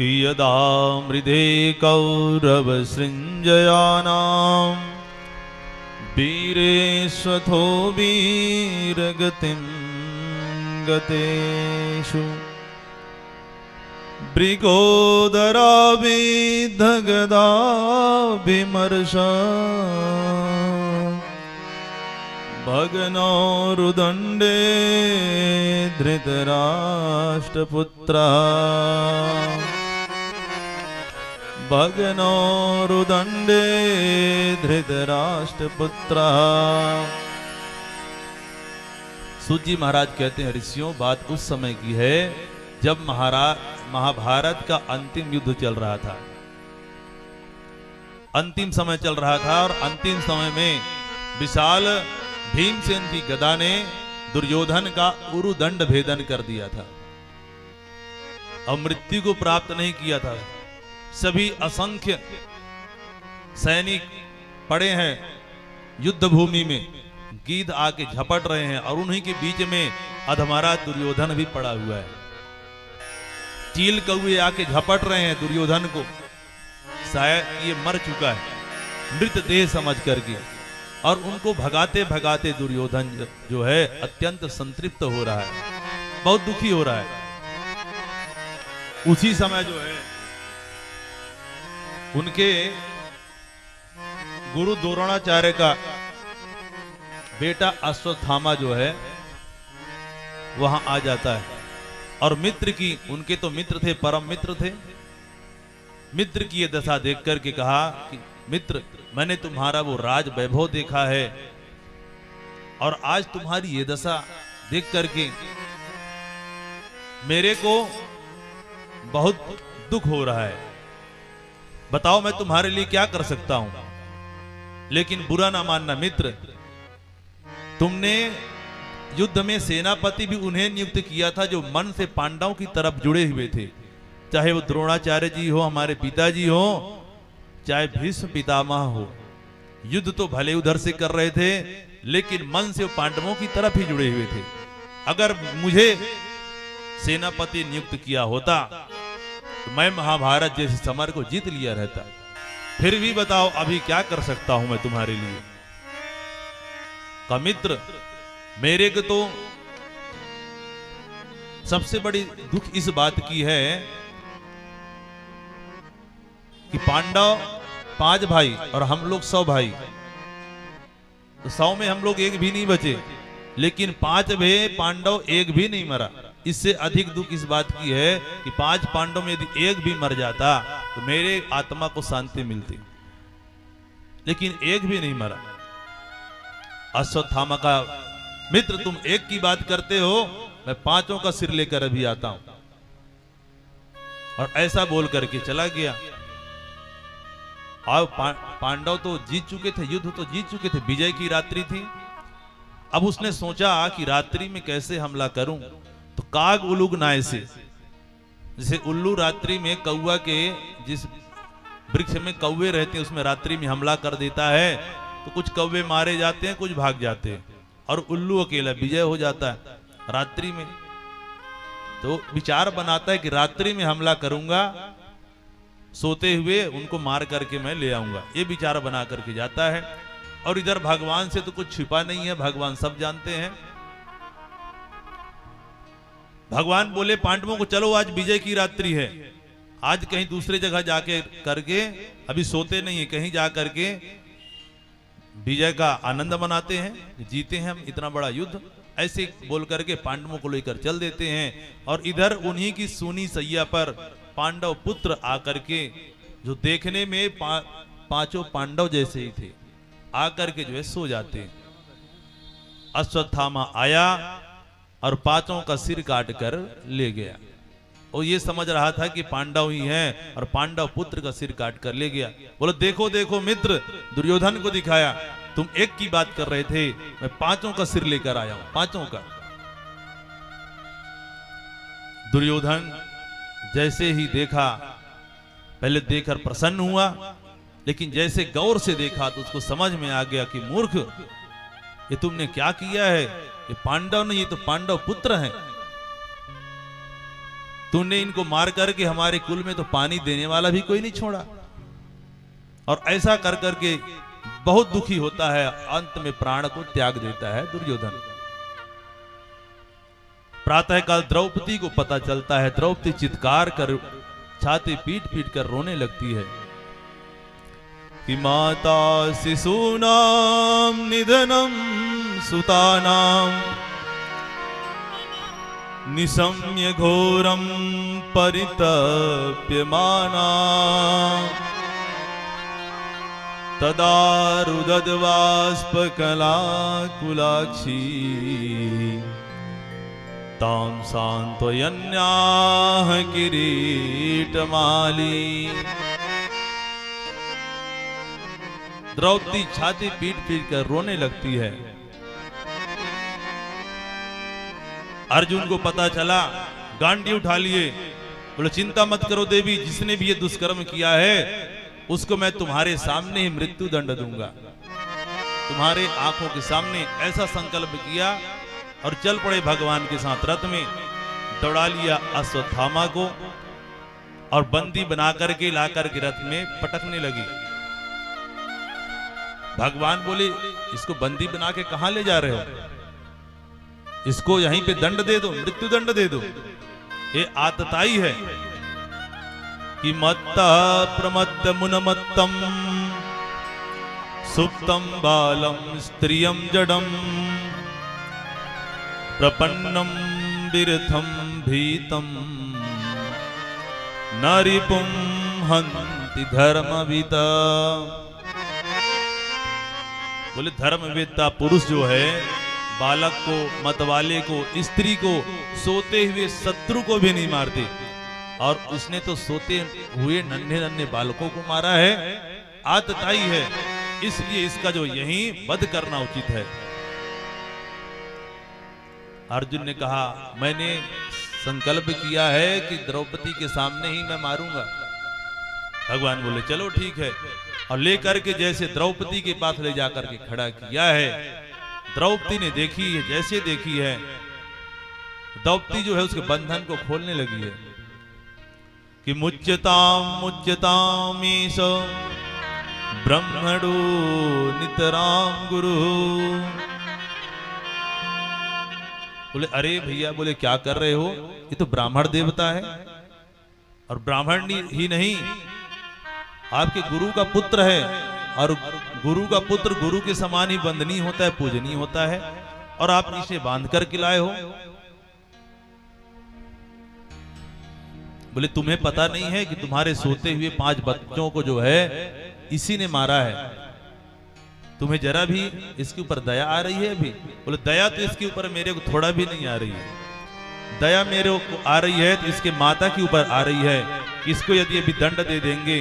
कियदा मृधे कौरवसृञ्जयानां वीरेष्वथो वीरगतिं गतेषु मृगोदराभिधगदाभिमर्शा भगनोरुदण्डे धृतराष्ट्रपुत्रः भगनोरुदण्डे धृतराष्ट्रपुत्रः। सूत जी महाराज कहते हैं, ऋषियों, बात उस समय की है जब महाभारत का अंतिम युद्ध चल रहा था। अंतिम समय चल रहा था और अंतिम समय में विशाल भीमसेन की गदा ने दुर्योधन का उरुदंड भेदन कर दिया था और मृत्यु को प्राप्त नहीं किया था। सभी असंख्य सैनिक पड़े हैं युद्ध भूमि में, गीध आके झपट रहे हैं और उन्हीं के बीच में अधमरा दुर्योधन भी पड़ा हुआ है। चील कौए आके झपट रहे हैं दुर्योधन को, शायद ये मर चुका है मृत देह समझ करके, और उनको भगाते भगाते दुर्योधन जो है अत्यंत संतृप्त हो रहा है, बहुत दुखी हो रहा है। उसी समय जो है उनके गुरु द्रोणाचार्य का बेटा अश्वत्थामा जो है वहां आ जाता है और मित्र की, उनके तो मित्र थे, परम मित्र थे, मित्र की ये दशा देख करके कहा कि मित्र, मैंने तुम्हारा वो राज वैभव देखा है और आज तुम्हारी ये दशा देख करके मेरे को बहुत दुख हो रहा है। बताओ मैं तुम्हारे लिए क्या कर सकता हूं। लेकिन बुरा ना मानना मित्र, तुमने युद्ध में सेनापति भी उन्हें नियुक्त किया था जो मन से पांडवों की तरफ जुड़े हुए थे, चाहे वो द्रोणाचार्य जी हो, हमारे पिताजी हो, चाहे भीष्म पितामह हो। युद्ध तो भले उधर से कर रहे थे लेकिन मन से वो पांडवों की तरफ ही जुड़े हुए थे। अगर मुझे सेनापति नियुक्त किया होता तो मैं महाभारत जैसे समर को जीत लिया रहता। फिर भी बताओ अभी क्या कर सकता हूं मैं तुम्हारे लिए। का मित्र, मेरे को तो सबसे बड़ी दुख इस बात की है कि पांडव 5 भाई और हम लोग 100 भाई, तो 100 में हम लोग एक भी नहीं बचे, लेकिन 5 पांडव एक भी नहीं मरा। इससे अधिक दुख इस बात की है कि 5 पांडव में यदि एक भी मर जाता तो मेरे आत्मा को शांति मिलती, लेकिन एक भी नहीं मरा। अश्वत्थामा का, मित्र तुम एक की बात करते हो, मैं 5 का सिर लेकर अभी आता हूं। और ऐसा बोल करके चला गया। और पांडव तो जीत चुके थे, युद्ध तो जीत चुके थे, विजय की रात्रि थी। अब उसने सोचा कि रात्रि में कैसे हमला करूं, तो काग उलूग नाय से, जैसे उल्लू रात्रि में कौवा के जिस वृक्ष में कौवे रहते हैं उसमें रात्रि में हमला कर देता है, तो कुछ कौवे मारे जाते हैं, कुछ भाग जाते हैं और उल्लू अकेला विजय हो जाता है रात्रि में। तो विचार बनाता है कि रात्रि में हमला करूंगा, सोते हुए उनको मार करके मैं ले आऊंगा, ये विचार बना करके जाता है। और इधर भगवान से तो कुछ छिपा नहीं है, भगवान सब जानते हैं। भगवान बोले पांडवों को, चलो आज विजय की रात्रि है, आज कहीं दूसरे जगह जाके करके, अभी सोते नहीं है, कहीं जा करके विजय का आनंद मनाते हैं, जीते हैं हम इतना बड़ा युद्ध। ऐसे बोल करके पांडवों को लेकर चल देते हैं। और इधर उन्हीं की सूनी सैया पर पांडव पुत्र आकर के, जो देखने में 5 पांडव जैसे ही थे, आकर के जो है सो जाते हैं। अश्वत्थामा आया और 5 का सिर काट कर ले गया। और ये समझ रहा था कि पांडव ही हैं और पांडव पुत्र का सिर काट कर ले गया। बोलो देखो देखो मित्र, दुर्योधन को दिखाया, तुम एक की बात कर रहे थे, मैं 5 का सिर लेकर आया हूं, 5 का। दुर्योधन जैसे ही देखा, पहले देखकर प्रसन्न हुआ, लेकिन जैसे गौर से देखा तो उसको समझ में आ गया कि मूर्ख, ये तुमने क्या किया है, ये पांडव नहीं, ये तो पांडव पुत्र हैं। तूने इनको मार करके हमारे कुल में तो पानी देने वाला भी कोई नहीं छोड़ा। और ऐसा कर करके बहुत दुखी होता है, अंत में प्राण को त्याग देता है दुर्योधन। प्रातःकाल द्रौपदी को पता चलता है, द्रौपदी चित्कार कर छाती पीट पीट कर रोने लगती है कि माता शिशूनाम निधनम सुतानाम निशम्य घोरम परितप्यमाना तदा रुदद्बाष्पकलाकुलाक्षी तां सांत्वयन्याः किरीटमाली। द्रौपदी छाती पीट पीट कर रोने लगती है। अर्जुन को पता चला, गांडी उठा लिए, बोले चिंता मत करो देवी, जिसने भी ये दुष्कर्म किया है उसको मैं तुम्हारे सामने ही मृत्यु दंड दूंगा। तुम्हारे आंखों के सामने ऐसा संकल्प किया और चल पड़े भगवान के साथ रथ में, दौड़ा लिया अश्वत्थामा को और बंदी बना करके ला करके रथ में पटकने लगी। भगवान बोले इसको बंदी बना के कहां ले जा रहे हो, इसको यहीं पे दंड दे दो, मृत्यु दंड दे दो। ये आतताई है कि मत्ता प्रमत्त मुनमत्तम सुप्तम बालम स्त्रियम जडम प्रपन्नम विरथम भीतम नरिपुम हन्ति धर्मविता। बोले धर्मवेत्ता पुरुष जो है बालक को, मतवाले को, स्त्री को, सोते हुए शत्रु को भी नहीं मारते, और उसने तो सोते हुए नन्हे नन्हे बालकों को मारा है। आतताई है, इसलिए इसका जो यहीं वध करना उचित है। अर्जुन ने कहा मैंने संकल्प किया है कि द्रौपदी के सामने ही मैं मारूंगा। भगवान बोले चलो ठीक है, और लेकर के जैसे द्रौपदी के पास ले जाकर के खड़ा किया है, द्रौपदी ने देखी है, जैसे देखी है, द्रौपदी जो है उसके बंधन को खोलने लगी है कि मुच्यताम मुच्यतामीश ब्रह्मणो नितराम गुरु। बोले अरे भैया, बोले क्या कर रहे हो, ये तो ब्राह्मण देवता है, और ब्राह्मण ही नहीं आपके गुरु का पुत्र है, और गुरु का पुत्र गुरु के समान ही वंदनीय होता है, पूजनीय होता है, और आप इसे बांध कर के लाए हो। बोले तुम्हें पता नहीं है कि तुम्हारे सोते हुए 5 बच्चों को जो है इसी ने मारा है, तुम्हें जरा भी इसके ऊपर दया आ रही है अभी? बोले दया तो इसके ऊपर मेरे को थोड़ा भी नहीं आ रही है, दया मेरे को आ रही है तो इसके माता के ऊपर आ रही है। इसको यदि अभी दंड दे देंगे,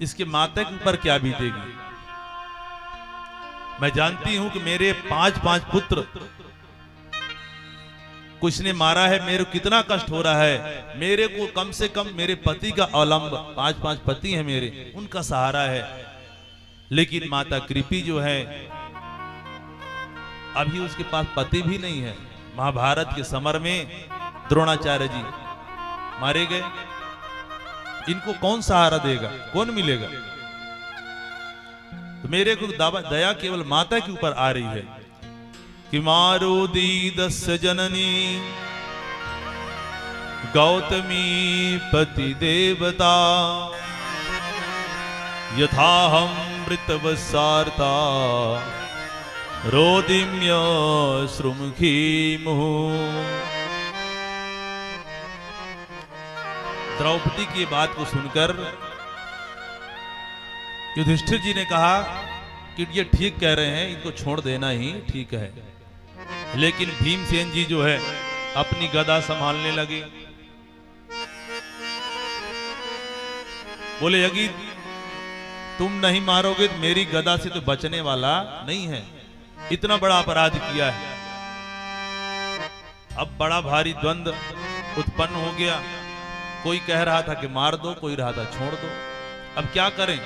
इसके माता के ऊपर क्या बीतेगी। मैं जानती हूं कि मेरे 5 पुत्र कुछ ने मारा है, मेरे को कितना कष्ट हो रहा है। मेरे को कम से कम मेरे पति का अवलंब, 5 पति हैं मेरे, उनका सहारा है, लेकिन माता कृपी जो है अभी उसके पास पति भी नहीं है। महाभारत के समर में द्रोणाचार्य जी मारे गए, इनको कौन सहारा देगा, कौन मिलेगा? तो मेरे को दया केवल माता के ऊपर आ रही है कि मारुदी दस्य जननी गौतमी पति देवता यथाहम मृतवसार्ता रोदिम्य श्रुमुखी मुहु। द्रौपदी की बात को सुनकर युधिष्ठिर जी ने कहा कि ये ठीक कह रहे हैं, इनको छोड़ देना ही ठीक है। लेकिन भीमसेन जी जो है अपनी गदा संभालने लगे। बोले यदि तुम नहीं मारोगे तो मेरी गदा से तो बचने वाला नहीं है, इतना बड़ा अपराध किया है। अब बड़ा भारी द्वंद्व उत्पन्न हो गया, कोई कह रहा था कि मार दो, कोई रहा था छोड़ दो। अब क्या करें?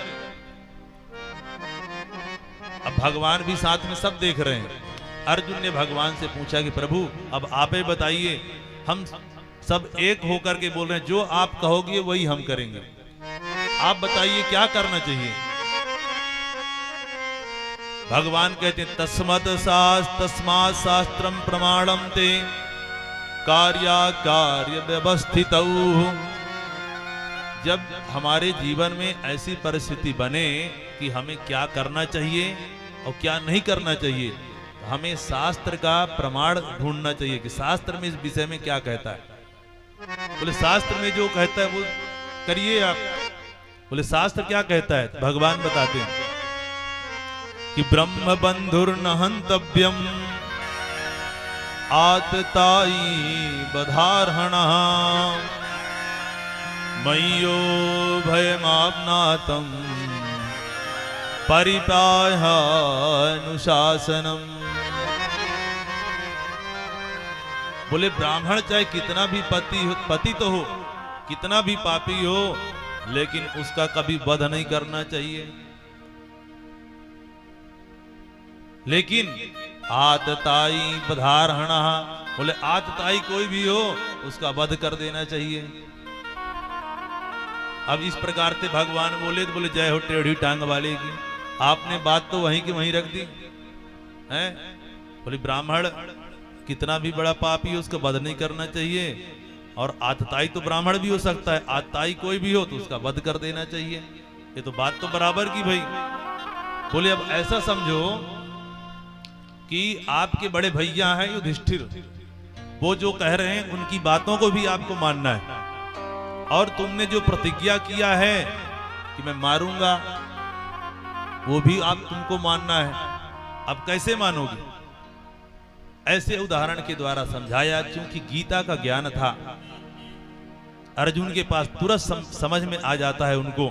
अब भगवान भी साथ में सब देख रहे हैं। अर्जुन ने भगवान से पूछा कि प्रभु अब आप ही बताइए, हम सब एक होकर के बोल रहे हैं जो आप कहोगे वही हम करेंगे। आप बताइए क्या करना चाहिए। भगवान कहते हैं तस्मात् शास्त्रम प्रमाणम ते कार्य व्यवस्थितौ। जब हमारे जीवन में ऐसी परिस्थिति बने कि हमें क्या करना चाहिए और क्या नहीं करना चाहिए, तो हमें शास्त्र का प्रमाण ढूंढना चाहिए कि शास्त्र में इस विषय में क्या कहता है। बोले शास्त्र में जो कहता है वो करिए आप। बोले शास्त्र क्या कहता है? भगवान बताते हैं कि ब्रह्म बंधुर्न हंतव्यम आतताई बधारहणः मय्यो भयमाप्नातं परिपाह्यानुशासनम्। बोले ब्राह्मण चाहे कितना भी पति तो हो, कितना भी पापी हो, लेकिन उसका कभी वध नहीं करना चाहिए। लेकिन आतताई बधारहणः, बोले आतताई कोई भी हो उसका वध कर देना चाहिए। अब इस प्रकार से भगवान बोले तो बोले जय हो टेढ़ी टांग वाले की। आपने बात तो वहीं की वहीं रख दी है। बोले ब्राह्मण कितना भी बड़ा पापी हो उसका वध नहीं करना चाहिए, और आतताई तो ब्राह्मण भी हो सकता है, आतताई कोई भी हो तो उसका वध कर देना चाहिए। ये तो बात तो बराबर की भाई। बोले अब ऐसा समझो कि आपके बड़े भैया हैं युधिष्ठिर, वो जो कह रहे हैं उनकी बातों को भी आपको मानना है, और तुमने जो प्रतिज्ञा किया है कि मैं मारूंगा वो भी आप तुमको मानना है। अब कैसे मानोगे? ऐसे उदाहरण के द्वारा समझाया, क्योंकि गीता का ज्ञान था, अर्जुन के पास तुरंत समझ में आ जाता है उनको